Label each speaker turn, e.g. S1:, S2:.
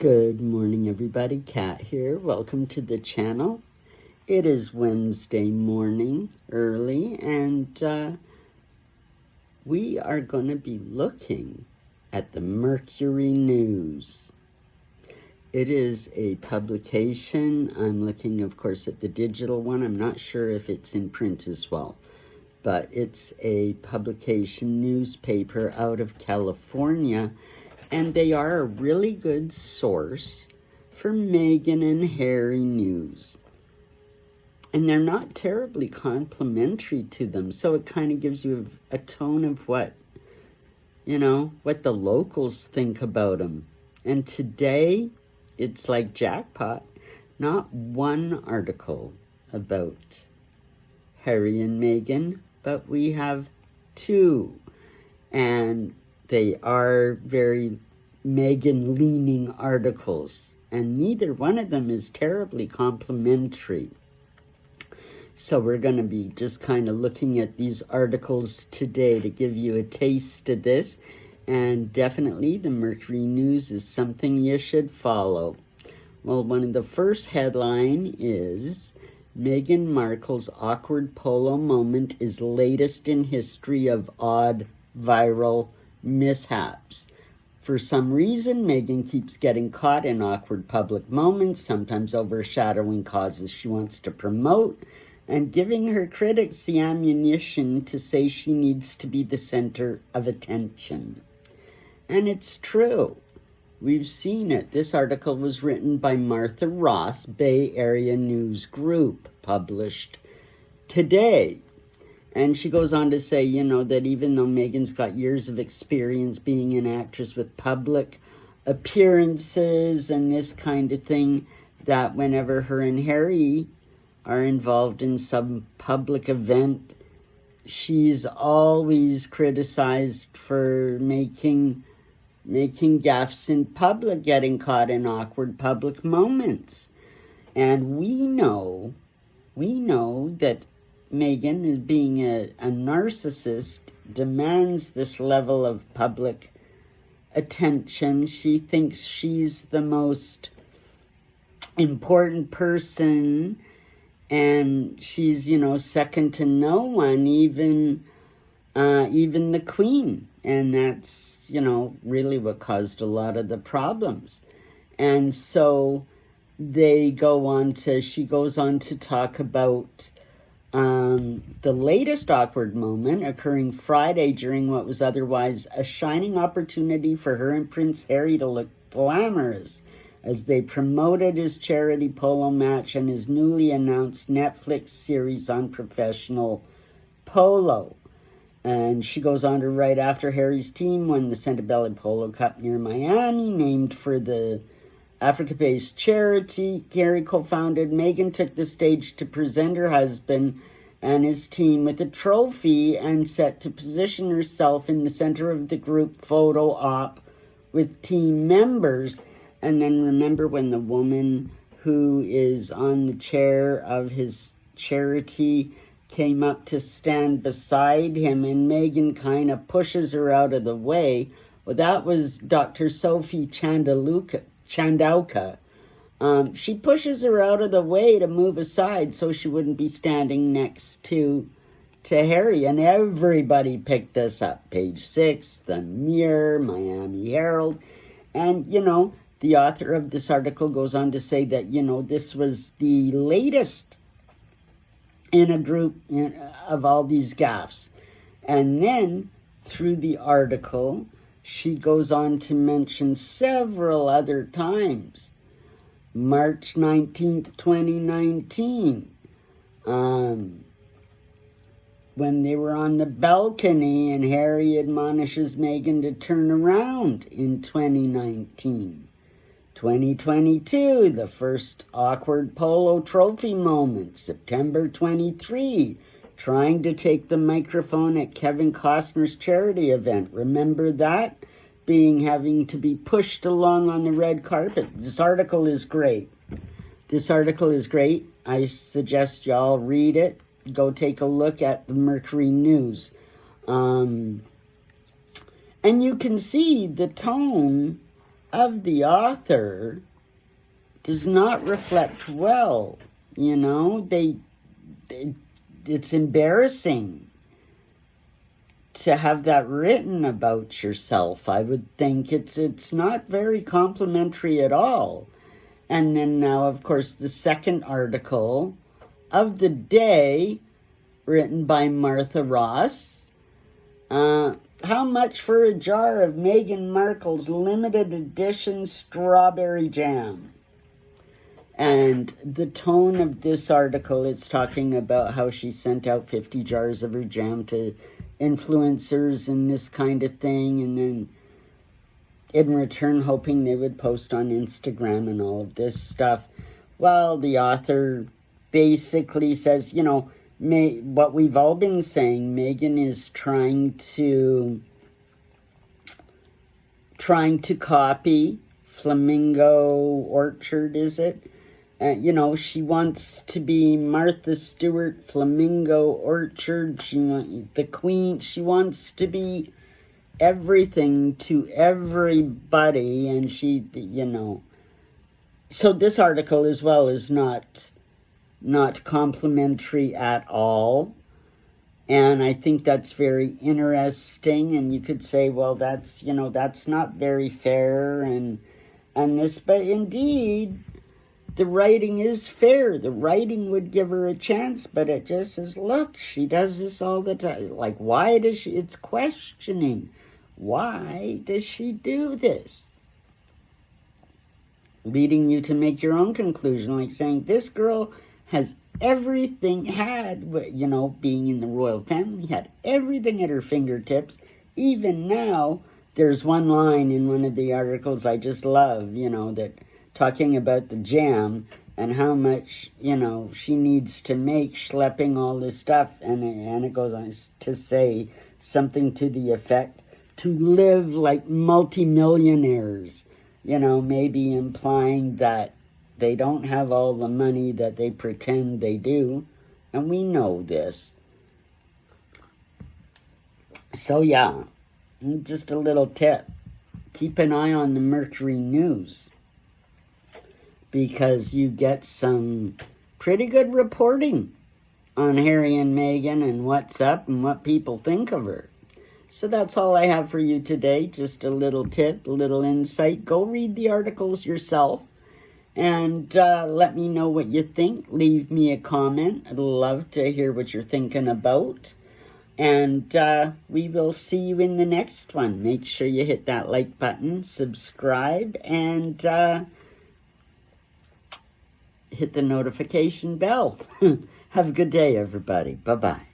S1: Good morning, everybody. Kat here. Welcome to the channel. It is Wednesday morning, early, and we are going to be looking at the Mercury News. It is a publication. I'm looking, of course, at the digital one. I'm not sure if it's in print as well, but it's a publication newspaper out of California. And they are a really good source for Meghan and Harry news. And they're not terribly complimentary to them. So it kind of gives you a tone of what the locals think about them. And today, it's like jackpot. Not one article about Harry and Meghan, but we have two. And they are very Meghan-leaning articles, and neither one of them is terribly complimentary. So we're going to be just kind of looking at these articles today to give you a taste of this, and definitely the Mercury News is something you should follow. Well, one of the first headline is, Meghan Markle's awkward polo moment is latest in history of odd viral mishaps. For some reason, Meghan keeps getting caught in awkward public moments, sometimes overshadowing causes she wants to promote, and giving her critics the ammunition to say she needs to be the center of attention. And it's true. We've seen it. This article was written by Martha Ross, Bay Area News Group, published today. And she goes on to say, that even though Meghan's got years of experience being an actress with public appearances and this kind of thing, that whenever her and Harry are involved in some public event, she's always criticized for making gaffes in public, getting caught in awkward public moments. And we know that Meghan, as being a narcissist, demands this level of public attention. She thinks she's the most important person, and she's, second to no one, even the Queen. And that's, really what caused a lot of the problems. And so she goes on to talk about the latest awkward moment occurring Friday during what was otherwise a shining opportunity for her and Prince Harry to look glamorous as they promoted his charity polo match and his newly announced Netflix series on professional polo. And she goes on to write, after Harry's team won the Centabella Polo Cup near Miami, named for the Africa-based charity Harry co-founded, Meghan took the stage to present her husband and his team with a trophy and set to position herself in the center of the group photo op with team members. And then remember when the woman who is on the chair of his charity came up to stand beside him, and Meghan kind of pushes her out of the way. Well, that was Dr. Sophie Chandauka. She pushes her out of the way to move aside so she wouldn't be standing next to Harry. And everybody picked this up. Page 6, The Mirror, Miami Herald. And, the author of this article goes on to say that, this was the latest in a group of all these gaffes. And then, through the article, she goes on to mention several other times. March 19th, 2019, when they were on the balcony and Harry admonishes Meghan to turn around in 2019. 2022, the first awkward polo trophy moment. September 23, trying to take the microphone at Kevin Costner's charity event. Remember that? Having to be pushed along on the red carpet. This article is great. I suggest y'all read it. Go take a look at the Mercury News. And you can see the tone of the author does not reflect well. You know, it's embarrassing to have that written about yourself. I would think it's not very complimentary at all. And then now, of course, the second article of the day, written by Martha Ross. How much for a jar of Meghan Markle's limited edition strawberry jam? And the tone of this article, it's talking about how she sent out 50 jars of her jam to influencers and this kind of thing, and then in return hoping they would post on Instagram and all of this stuff. Well, the author basically says, you know, what we've all been saying, Meghan is trying to copy Flamingo Orchard, is it? You know, she wants to be Martha Stewart, Flamingo Orchard. The queen. She wants to be everything to everybody, and she, you know. So this article as well is not complimentary at all. And I think that's very interesting. And you could say, well, that's, you know, that's not very fair and this, but indeed, the writing is fair. The writing would give her a chance, but it just says, look, she does this all the time. Like, why does she, it's questioning. Why does she do this? Leading you to make your own conclusion, like saying, this girl has everything, you know, being in the royal family, had everything at her fingertips. Even now, there's one line in one of the articles I just love, you know, that talking about the jam and how much, you know, she needs to make schlepping all this stuff. And it goes on to say something to the effect, to live like multimillionaires, you know, maybe implying that they don't have all the money that they pretend they do. And we know this. So yeah, just a little tip. Keep an eye on the Mercury News, because you get some pretty good reporting on Harry and Meghan and what's up and what people think of her. So that's all I have for you today. Just a little tip, a little insight. Go read the articles yourself and let me know what you think. Leave me a comment. I'd love to hear what you're thinking about. And we will see you in the next one. Make sure you hit that like button, subscribe, and hit the notification bell. Have a good day, everybody. Bye-bye.